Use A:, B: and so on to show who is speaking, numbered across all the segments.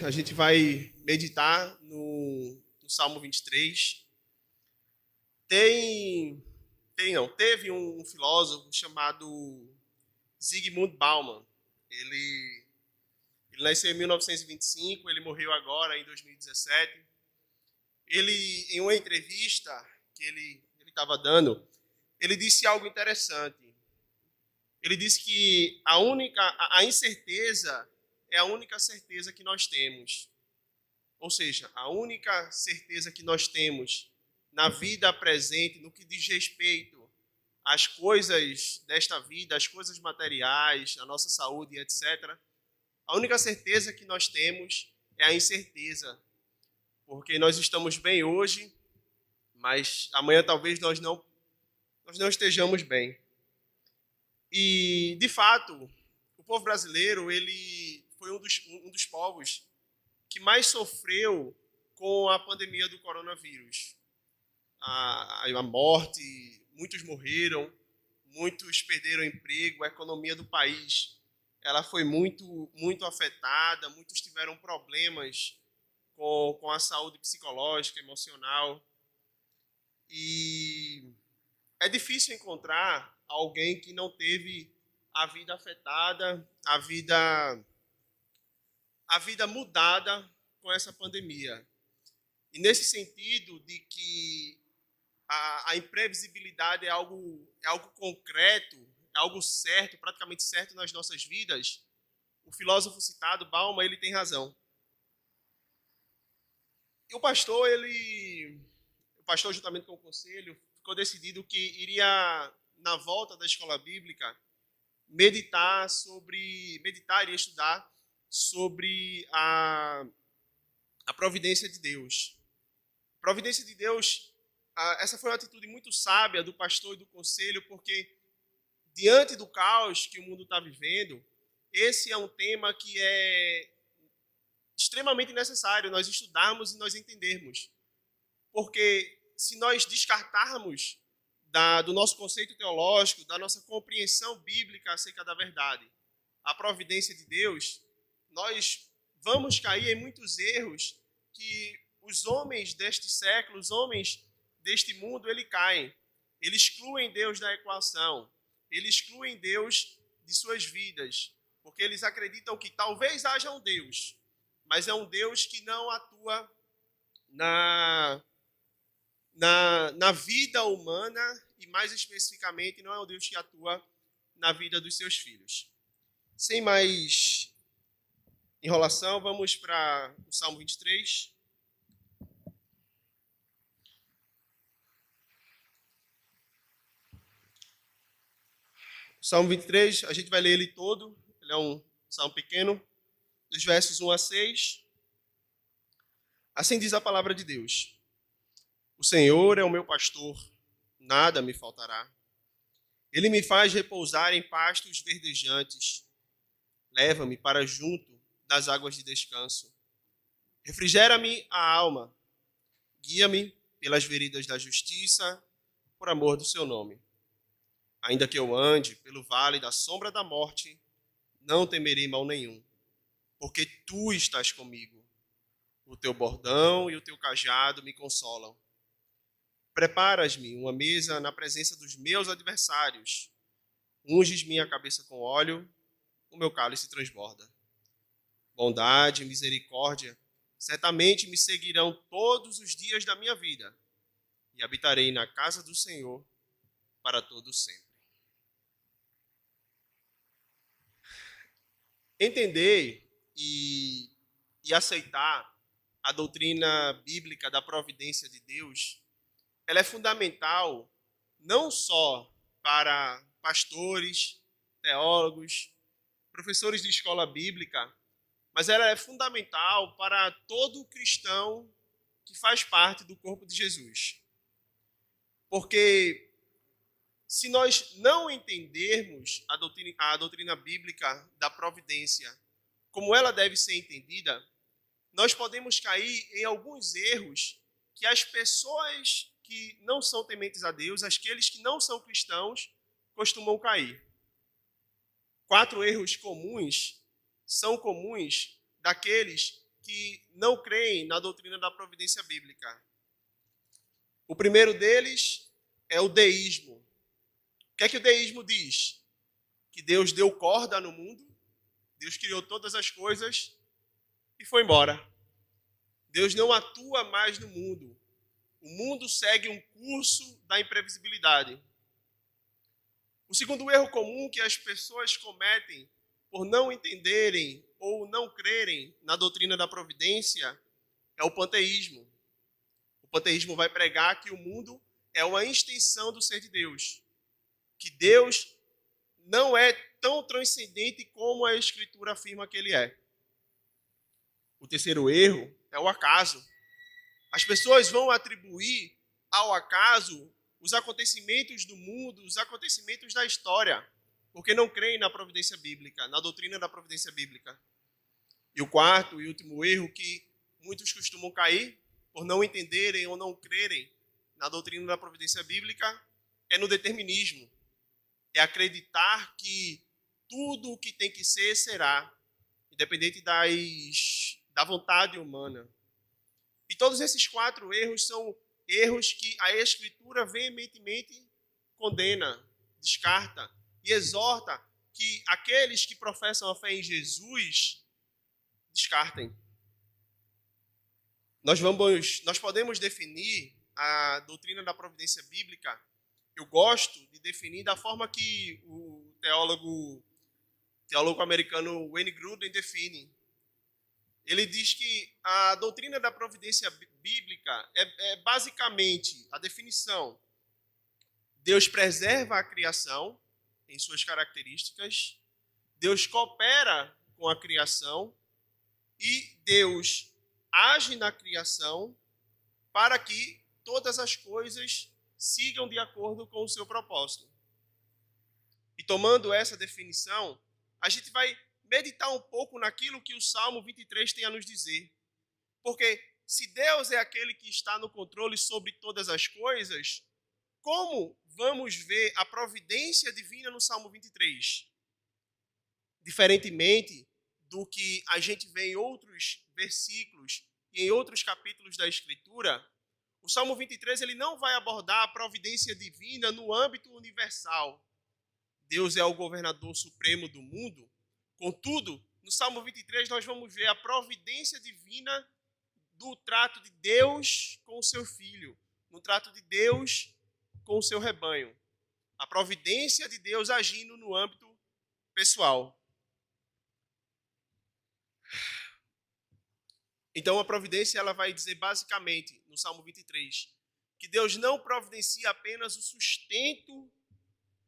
A: a gente vai meditar no Salmo 23. Teve um filósofo chamado Zygmunt Bauman. Ele nasceu em 1925, ele morreu agora em 2017. Ele, em uma entrevista que ele estava dando, ele disse algo interessante. Ele disse que a incerteza é a única certeza que nós temos. Ou seja, a única certeza que nós temos na vida presente, no que diz respeito às coisas desta vida, às coisas materiais, a nossa saúde, etc. A única certeza que nós temos é a incerteza. Porque nós estamos bem hoje, mas amanhã talvez nós não estejamos bem. E, de fato, o povo brasileiro ele foi um dos povos que mais sofreu com a pandemia do coronavírus. A morte, muitos morreram, muitos perderam emprego, a economia do país ela foi muito afetada, muitos tiveram problemas com a saúde psicológica, emocional. E é difícil encontrar alguém que não teve a vida afetada, a vida mudada com essa pandemia. E nesse sentido de que a imprevisibilidade é algo concreto, é algo certo, praticamente certo nas nossas vidas, o filósofo citado, Bauman, ele tem razão. E o pastor, juntamente com o conselho, ficou decidido que iria, na volta da escola bíblica, meditar e estudar sobre a providência de Deus. A providência de Deus, essa foi uma atitude muito sábia do pastor e do conselho, porque diante do caos que o mundo está vivendo, esse é um tema que é extremamente necessário nós estudarmos e nós entendermos. Porque se nós descartarmos do nosso conceito teológico, da nossa compreensão bíblica acerca da verdade, a providência de Deus, nós vamos cair em muitos erros que os homens deste século, os homens deste mundo, eles caem. Eles excluem Deus da equação. Eles excluem Deus de suas vidas. Porque eles acreditam que talvez haja um Deus, mas é um Deus que não atua na vida humana e, mais especificamente, não é um Deus que atua na vida dos seus filhos. Sem mais enrolação, vamos para o Salmo 23. O Salmo 23, a gente vai ler ele todo. Ele é um salmo pequeno, dos versos 1 a 6. Assim diz a palavra de Deus. O Senhor é o meu pastor, nada me faltará. Ele me faz repousar em pastos verdejantes. Leva-me para junto das águas de descanso. Refrigera-me a alma. Guia-me pelas veredas da justiça, por amor do seu nome. Ainda que eu ande pelo vale da sombra da morte, não temerei mal nenhum, porque tu estás comigo. O teu bordão e o teu cajado me consolam. Preparas-me uma mesa na presença dos meus adversários. Unges minha cabeça com óleo, o meu cálice transborda. Bondade e misericórdia certamente me seguirão todos os dias da minha vida, e habitarei na casa do Senhor para todo sempre. Entender e aceitar a doutrina bíblica da providência de Deus, ela é fundamental não só para pastores, teólogos, professores de escola bíblica, mas ela é fundamental para todo cristão que faz parte do corpo de Jesus. Porque se nós não entendermos a doutrina bíblica da providência como ela deve ser entendida, nós podemos cair em alguns erros que as pessoas que não são tementes a Deus, aqueles que não são cristãos, costumam cair. 4 erros comuns são comuns daqueles que não creem na doutrina da providência bíblica. O primeiro deles é o deísmo. O que é que o deísmo diz? Que Deus deu corda no mundo, Deus criou todas as coisas e foi embora. Deus não atua mais no mundo. O mundo segue um curso da imprevisibilidade. O segundo erro comum que as pessoas cometem por não entenderem ou não crerem na doutrina da providência é o panteísmo. O panteísmo vai pregar que o mundo é uma extensão do ser de Deus, que Deus não é tão transcendente como a Escritura afirma que ele é. O terceiro erro é o acaso. As pessoas vão atribuir ao acaso os acontecimentos do mundo, os acontecimentos da história, porque não creem na providência bíblica, na doutrina da providência bíblica. E o quarto e último erro que muitos costumam cair por não entenderem ou não crerem na doutrina da providência bíblica é no determinismo. É acreditar que tudo o que tem que ser, será, independente da vontade humana. E todos esses quatro erros são erros que a Escritura veementemente condena, descarta e exorta que aqueles que professam a fé em Jesus descartem. Nós podemos definir a doutrina da providência bíblica. Eu gosto de definir da forma que o teólogo americano Wayne Grudem define. Ele diz que a doutrina da providência bíblica é basicamente a definição. Deus preserva a criação em suas características, Deus coopera com a criação e Deus age na criação para que todas as coisas sigam de acordo com o seu propósito. E tomando essa definição, a gente vai meditar um pouco naquilo que o Salmo 23 tem a nos dizer. Porque se Deus é aquele que está no controle sobre todas as coisas, como vamos ver a providência divina no Salmo 23? Diferentemente do que a gente vê em outros versículos e em outros capítulos da Escritura, o Salmo 23 ele não vai abordar a providência divina no âmbito universal. Deus é o governador supremo do mundo. Contudo, no Salmo 23 nós vamos ver a providência divina do trato de Deus com o seu filho, no trato de Deus com o seu rebanho. A providência de Deus agindo no âmbito pessoal. Então a providência ela vai dizer basicamente, no Salmo 23, que Deus não providencia apenas o sustento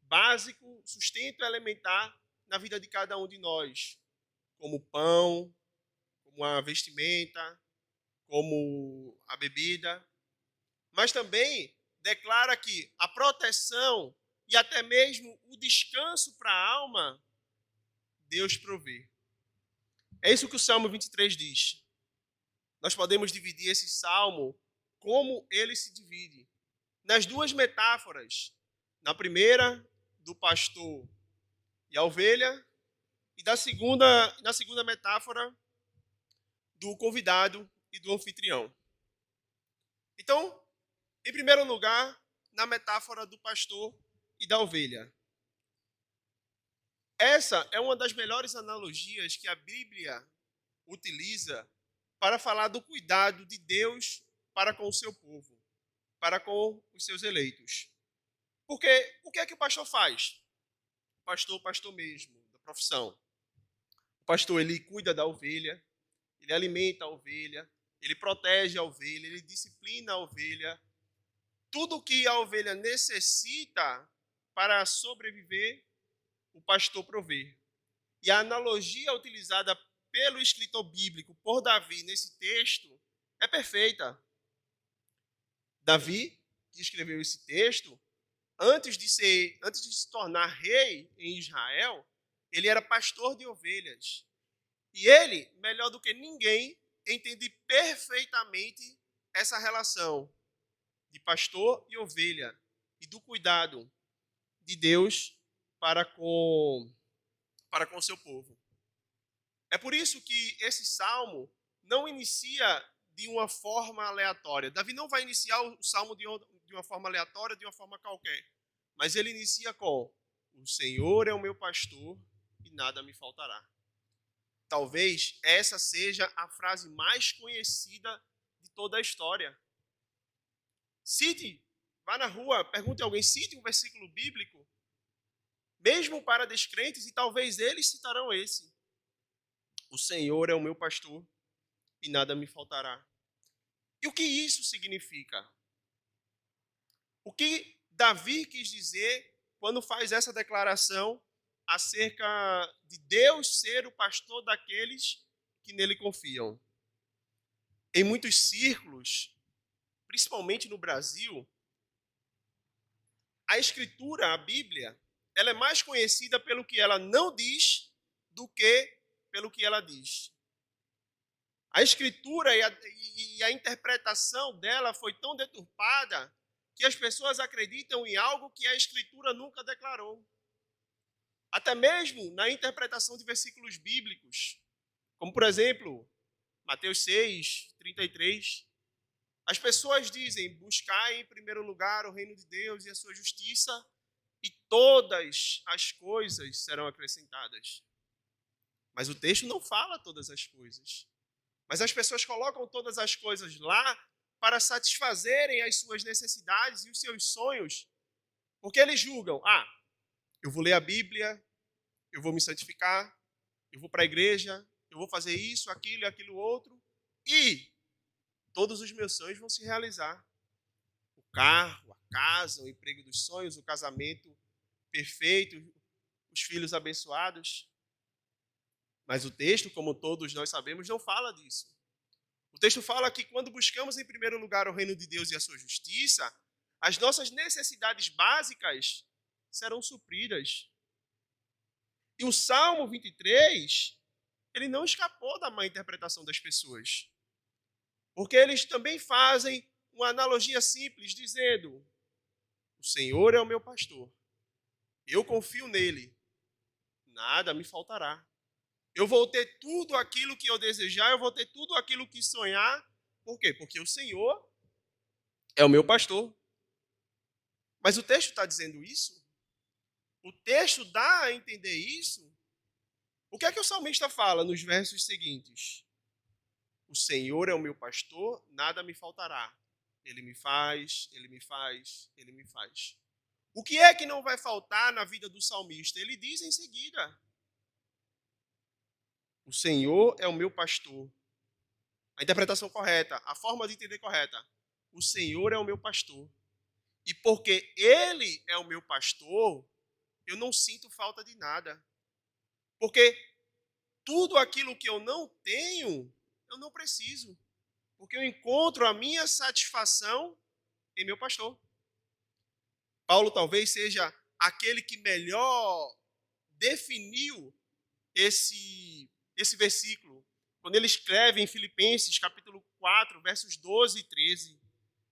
A: básico, sustento elementar na vida de cada um de nós, como o pão, como a vestimenta, como a bebida, mas também declara que a proteção e até mesmo o descanso para a alma, Deus provê. É isso que o Salmo 23 diz. Nós podemos dividir esse salmo como ele se divide. Nas duas metáforas. Na primeira, do pastor e a ovelha, e na segunda metáfora, do convidado e do anfitrião. Então, em primeiro lugar, na metáfora do pastor e da ovelha. Essa é uma das melhores analogias que a Bíblia utiliza para falar do cuidado de Deus para com o seu povo, para com os seus eleitos. Porque o que é que o pastor faz? Pastor mesmo, da profissão. O pastor, ele cuida da ovelha, ele alimenta a ovelha, ele protege a ovelha, ele disciplina a ovelha. Tudo que a ovelha necessita para sobreviver, o pastor provê. E a analogia utilizada pelo escritor bíblico, por Davi, nesse texto, é perfeita. Davi, que escreveu esse texto, antes de se tornar rei em Israel, ele era pastor de ovelhas. E ele, melhor do que ninguém, entende perfeitamente essa relação de pastor e ovelha e do cuidado de Deus para com o seu povo. É por isso que esse salmo não inicia de uma forma aleatória. Davi não vai iniciar o salmo de uma forma aleatória, de uma forma qualquer. Mas ele inicia com: o Senhor é o meu pastor e nada me faltará. Talvez essa seja a frase mais conhecida de toda a história. Cite, vá na rua, pergunte a alguém, cite um versículo bíblico, mesmo para descrentes, e talvez eles citarão esse: o Senhor é o meu pastor e nada me faltará. E o que isso significa? O que Davi quis dizer quando faz essa declaração acerca de Deus ser o pastor daqueles que nele confiam? Em muitos círculos, principalmente no Brasil, a Escritura, a Bíblia, ela é mais conhecida pelo que ela não diz do que pelo que ela diz. A Escritura e a interpretação dela foi tão deturpada que as pessoas acreditam em algo que a Escritura nunca declarou. Até mesmo na interpretação de versículos bíblicos, como por exemplo, Mateus 6, 33. As pessoas dizem: buscai em primeiro lugar o reino de Deus e a sua justiça, e todas as coisas serão acrescentadas. Mas o texto não fala todas as coisas. Mas as pessoas colocam todas as coisas lá para satisfazerem as suas necessidades e os seus sonhos, porque eles julgam: eu vou ler a Bíblia, eu vou me santificar, eu vou para a igreja, eu vou fazer isso, aquilo e aquilo outro, e todos os meus sonhos vão se realizar. O carro, a casa, o emprego dos sonhos, o casamento perfeito, os filhos abençoados. Mas o texto, como todos nós sabemos, não fala disso. O texto fala que quando buscamos em primeiro lugar o reino de Deus e a sua justiça, as nossas necessidades básicas serão supridas. E o Salmo 23, ele não escapou da má interpretação das pessoas. Porque eles também fazem uma analogia simples, dizendo: o Senhor é o meu pastor, eu confio nele, nada me faltará. Eu vou ter tudo aquilo que eu desejar, eu vou ter tudo aquilo que sonhar. Por quê? Porque o Senhor é o meu pastor. Mas o texto está dizendo isso? O texto dá a entender isso? O que é que o salmista fala nos versos seguintes? O Senhor é o meu pastor, nada me faltará. Ele me faz, ele me faz, ele me faz. O que é que não vai faltar na vida do salmista? Ele diz em seguida: o Senhor é o meu pastor. A interpretação correta, a forma de entender correta: o Senhor é o meu pastor. E porque Ele é o meu pastor, eu não sinto falta de nada. Porque tudo aquilo que eu não tenho, eu não preciso. Porque eu encontro a minha satisfação em meu pastor. Paulo talvez seja aquele que melhor definiu esse versículo, quando ele escreve em Filipenses, capítulo 4, versos 12 e 13.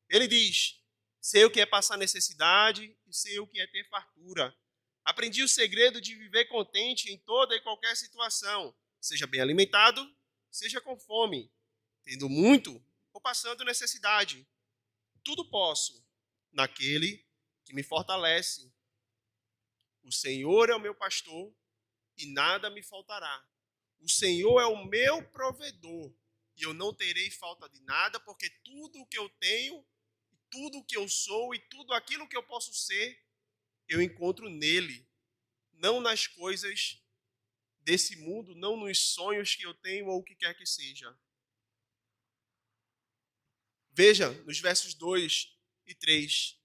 A: Ele diz: sei o que é passar necessidade e sei o que é ter fartura. Aprendi o segredo de viver contente em toda e qualquer situação, seja bem alimentado, seja com fome, tendo muito ou passando necessidade. Tudo posso naquele que me fortalece. O Senhor é o meu pastor e nada me faltará. O Senhor é o meu provedor e eu não terei falta de nada, porque tudo o que eu tenho, tudo o que eu sou e tudo aquilo que eu posso ser, eu encontro nele, não nas coisas desse mundo, não nos sonhos que eu tenho ou o que quer que seja. Veja, nos versos 2 e 3,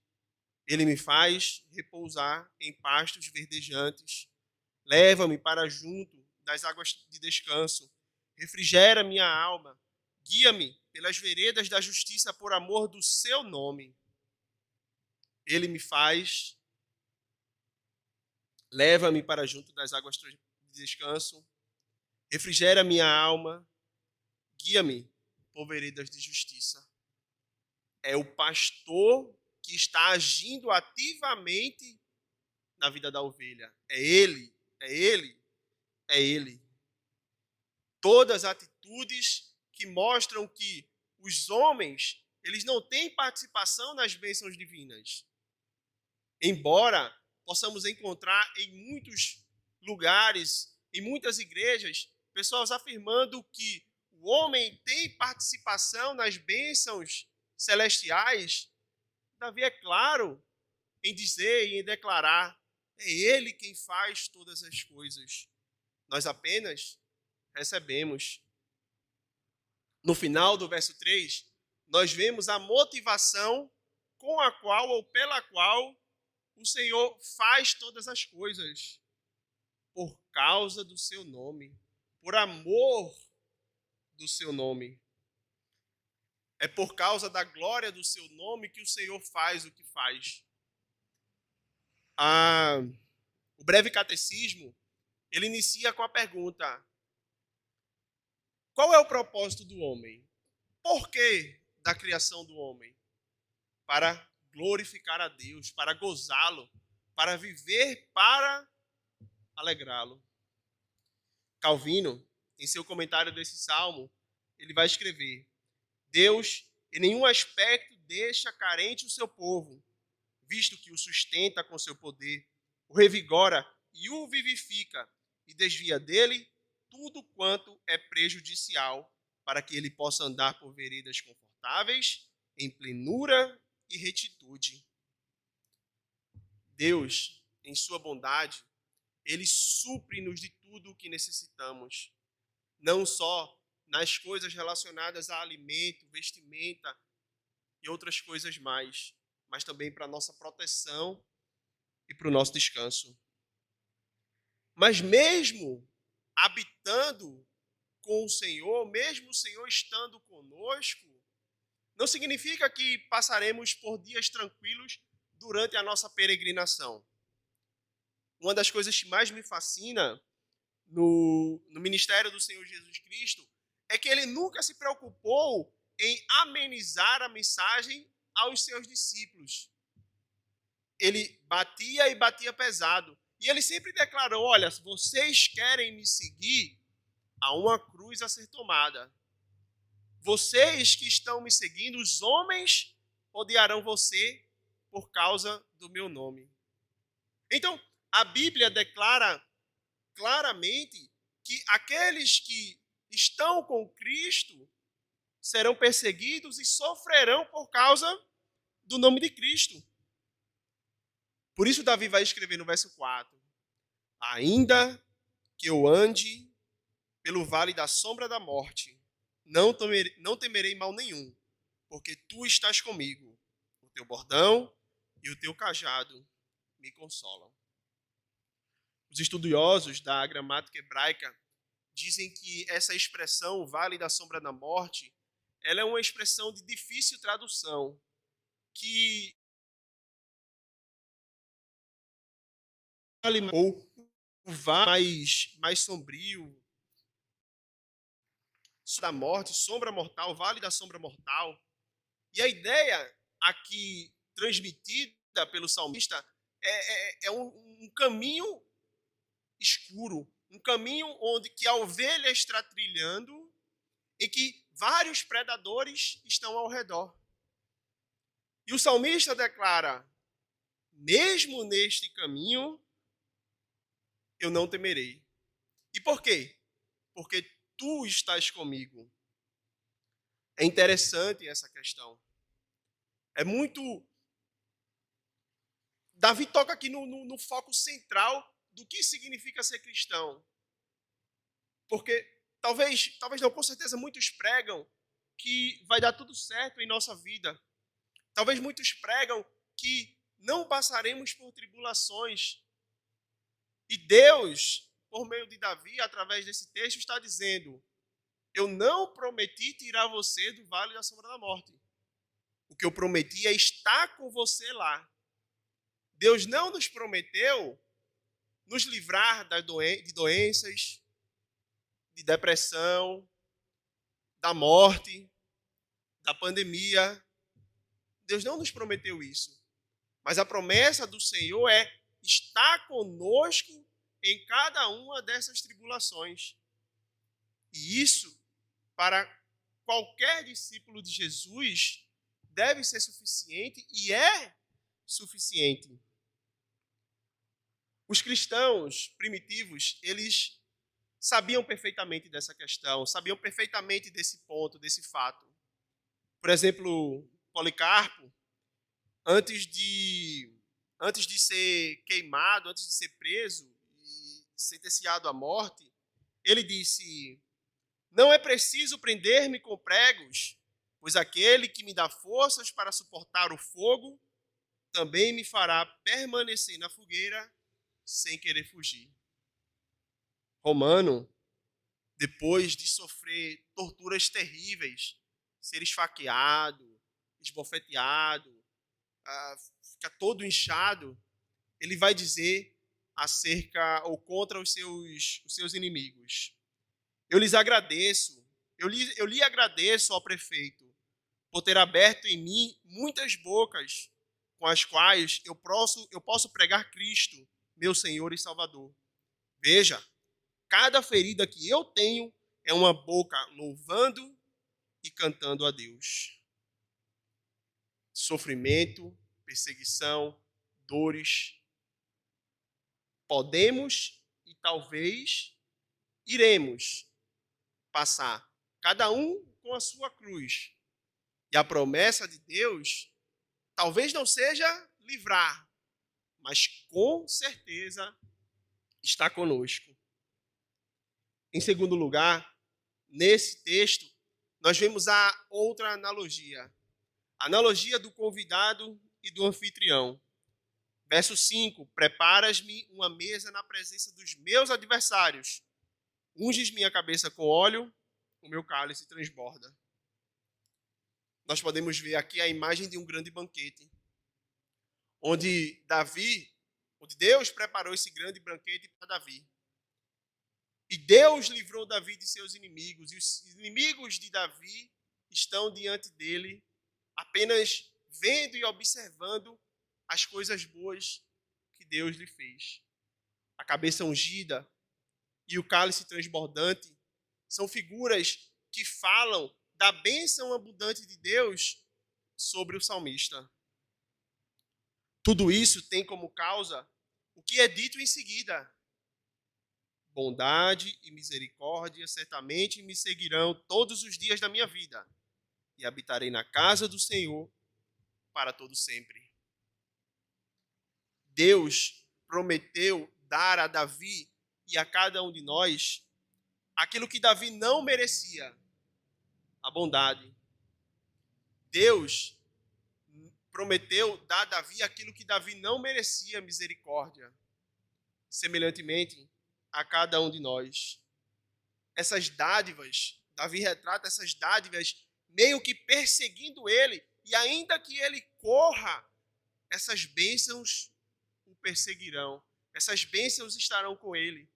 A: ele me faz repousar em pastos verdejantes, leva-me para junto das águas de descanso, refrigera minha alma, guia-me pelas veredas da justiça por amor do seu nome. Ele me faz, leva-me para junto das águas de descanso, refrigera minha alma, guia-me por veredas de justiça. É o pastor que está agindo ativamente na vida da ovelha. É ele, é ele, é ele. Todas as atitudes que mostram que os homens, eles não têm participação nas bênçãos divinas. Embora possamos encontrar em muitos lugares, em muitas igrejas, pessoas afirmando que o homem tem participação nas bênçãos celestiais, Davi é claro em dizer e em declarar: é Ele quem faz todas as coisas. Nós apenas recebemos. No final do verso 3, nós vemos a motivação com a qual ou pela qual o Senhor faz todas as coisas. Por causa do seu nome, por amor do seu nome. É por causa da glória do seu nome que o Senhor faz o que faz. O breve catecismo, ele inicia com a pergunta: qual é o propósito do homem? Por que da criação do homem? Para glorificar a Deus, para gozá-lo, para viver para alegrá-lo. Calvino, em seu comentário desse salmo, ele vai escrever: Deus, em nenhum aspecto, deixa carente o seu povo, visto que o sustenta com seu poder, o revigora e o vivifica, e desvia dele tudo quanto é prejudicial, para que ele possa andar por veredas confortáveis, em plenura e retitude. Deus, em sua bondade, ele supre-nos de tudo o que necessitamos, não só nas coisas relacionadas a alimento, vestimenta e outras coisas mais, mas também para a nossa proteção e para o nosso descanso. Mas mesmo habitando com o Senhor, mesmo o Senhor estando conosco, não significa que passaremos por dias tranquilos durante a nossa peregrinação. Uma das coisas que mais me fascina no ministério do Senhor Jesus Cristo é que ele nunca se preocupou em amenizar a mensagem aos seus discípulos. Ele batia e batia pesado. E ele sempre declarou: olha, se vocês querem me seguir, há uma cruz a ser tomada. Vocês que estão me seguindo, os homens odiarão você por causa do meu nome. Então, a Bíblia declara claramente que aqueles que estão com Cristo serão perseguidos e sofrerão por causa do nome de Cristo. Por isso Davi vai escrever no verso 4: ainda que eu ande pelo vale da sombra da morte, não temerei mal nenhum, porque tu estás comigo. O teu bordão e o teu cajado me consolam. Os estudiosos da gramática hebraica dizem que essa expressão, vale da sombra da morte, ela é uma expressão de difícil tradução, que ou o vale mais sombrio da morte, sombra mortal, vale da sombra mortal. E a ideia aqui transmitida pelo salmista é um caminho escuro, um caminho onde que a ovelha está trilhando e que vários predadores estão ao redor. E o salmista declara: mesmo neste caminho, eu não temerei. E por quê? Porque tu estás comigo. É interessante essa questão. É muito... Davi toca aqui no foco central do que significa ser cristão. Porque talvez não, com certeza muitos pregam que vai dar tudo certo em nossa vida. Talvez muitos pregam que não passaremos por tribulações. E Deus, por meio de Davi, através desse texto, está dizendo: eu não prometi tirar você do vale da sombra da morte. O que eu prometi é estar com você lá. Deus não nos prometeu nos livrar de doenças, de depressão, da morte, da pandemia. Deus não nos prometeu isso. Mas a promessa do Senhor é estar conosco em cada uma dessas tribulações. E isso para qualquer discípulo de Jesus deve ser suficiente e é suficiente. Os cristãos primitivos, eles sabiam perfeitamente dessa questão, sabiam perfeitamente desse ponto, desse fato. Por exemplo, Policarpo, antes de ser queimado, antes de ser preso e sentenciado à morte, ele disse: não é preciso prender-me com pregos, pois aquele que me dá forças para suportar o fogo também me fará permanecer na fogueira sem querer fugir. Romano, depois de sofrer torturas terríveis, ser esfaqueado, esbofeteado, ficar todo inchado, ele vai dizer acerca ou contra os seus inimigos: eu lhes agradeço, eu lhe agradeço ao prefeito por ter aberto em mim muitas bocas com as quais eu posso pregar Cristo, meu Senhor e Salvador. Veja, cada ferida que eu tenho é uma boca louvando e cantando a Deus. Sofrimento, perseguição, dores. Podemos e talvez iremos passar, cada um com a sua cruz. E a promessa de Deus talvez não seja livrar, mas com certeza está conosco. Em segundo lugar, nesse texto, nós vemos a outra analogia. A analogia do convidado e do anfitrião. Verso 5, preparas-me uma mesa na presença dos meus adversários. Unges minha cabeça com óleo, o meu cálice transborda. Nós podemos ver aqui a imagem de um grande banquete, onde Deus preparou esse grande banquete para Davi. E Deus livrou Davi de seus inimigos, e os inimigos de Davi estão diante dele, apenas vendo e observando as coisas boas que Deus lhe fez. A cabeça ungida e o cálice transbordante são figuras que falam da bênção abundante de Deus sobre o salmista. Tudo isso tem como causa o que é dito em seguida: bondade e misericórdia certamente me seguirão todos os dias da minha vida, e habitarei na casa do Senhor para todo sempre. Deus prometeu dar a Davi e a cada um de nós aquilo que Davi não merecia: a bondade. Deus prometeu dar a Davi aquilo que Davi não merecia: misericórdia. Semelhantemente, a cada um de nós. Essas dádivas, Davi retrata essas dádivas meio que perseguindo ele, e ainda que ele corra, essas bênçãos o perseguirão. Essas bênçãos estarão com ele.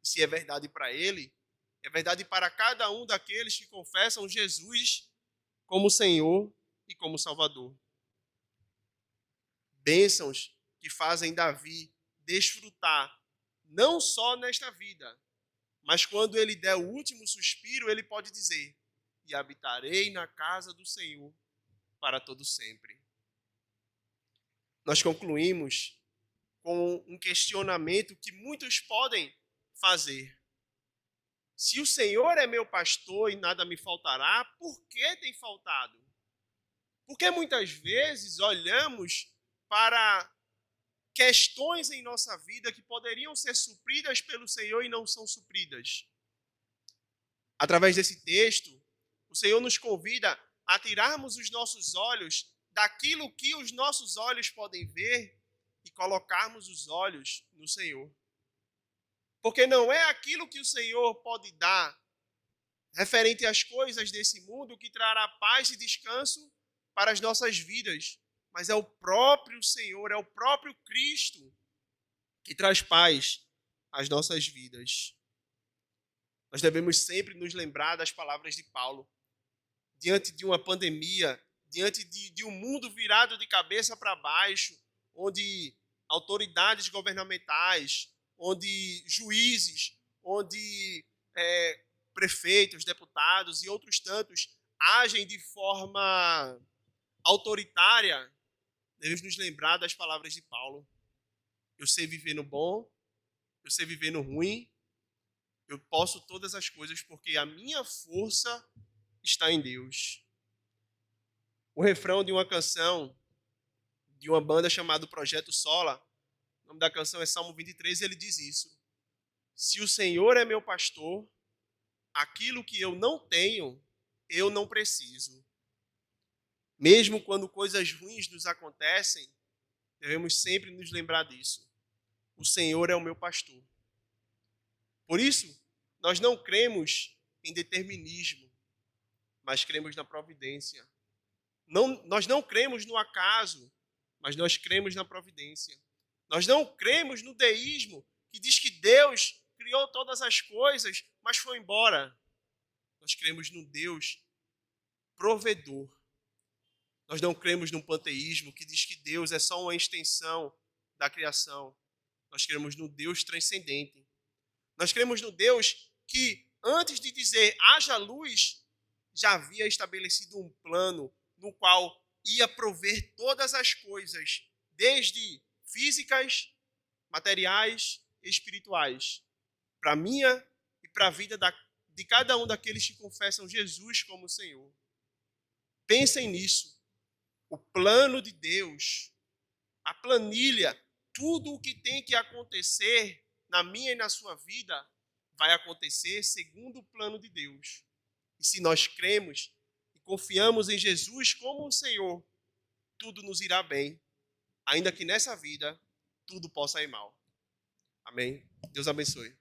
A: E se é verdade para ele, é verdade para cada um daqueles que confessam Jesus como Senhor e como Salvador. Bênçãos que fazem Davi desfrutar não só nesta vida, mas quando ele der o último suspiro, ele pode dizer: e habitarei na casa do Senhor para todo sempre. Nós concluímos com um questionamento que muitos podem fazer. Se o Senhor é meu pastor e nada me faltará, por que tem faltado? Porque muitas vezes olhamos para questões em nossa vida que poderiam ser supridas pelo Senhor e não são supridas. Através desse texto, o Senhor nos convida a tirarmos os nossos olhos daquilo que os nossos olhos podem ver e colocarmos os olhos no Senhor. Porque não é aquilo que o Senhor pode dar referente às coisas desse mundo que trará paz e descanso para as nossas vidas, mas é o próprio Senhor, é o próprio Cristo que traz paz às nossas vidas. Nós devemos sempre nos lembrar das palavras de Paulo. Diante de uma pandemia, diante de um mundo virado de cabeça para baixo, onde autoridades governamentais, onde juízes, onde prefeitos, deputados e outros tantos agem de forma autoritária, devemos nos lembrar das palavras de Paulo. Eu sei viver no bom, eu sei viver no ruim, eu posso todas as coisas porque a minha força está em Deus. O refrão de uma canção de uma banda chamada Projeto Sola, o nome da canção é Salmo 23, e ele diz isso: se o Senhor é meu pastor, aquilo que eu não tenho, eu não preciso. Mesmo quando coisas ruins nos acontecem, devemos sempre nos lembrar disso. O Senhor é o meu pastor. Por isso, nós não cremos em determinismo, mas cremos na providência. Nós não cremos no acaso, mas nós cremos na providência. Nós não cremos no deísmo, que diz que Deus criou todas as coisas, mas foi embora. Nós cremos no Deus provedor. Nós não cremos no panteísmo, que diz que Deus é só uma extensão da criação. Nós cremos no Deus transcendente. Nós cremos no Deus que, antes de dizer haja luz, já havia estabelecido um plano no qual ia prover todas as coisas, desde físicas, materiais e espirituais, para a minha e para a vida de cada um daqueles que confessam Jesus como Senhor. Pensem nisso. O plano de Deus, a planilha, tudo o que tem que acontecer na minha e na sua vida, vai acontecer segundo o plano de Deus. E se nós cremos e confiamos em Jesus como o Senhor, tudo nos irá bem, ainda que nessa vida tudo possa ir mal. Amém? Deus abençoe.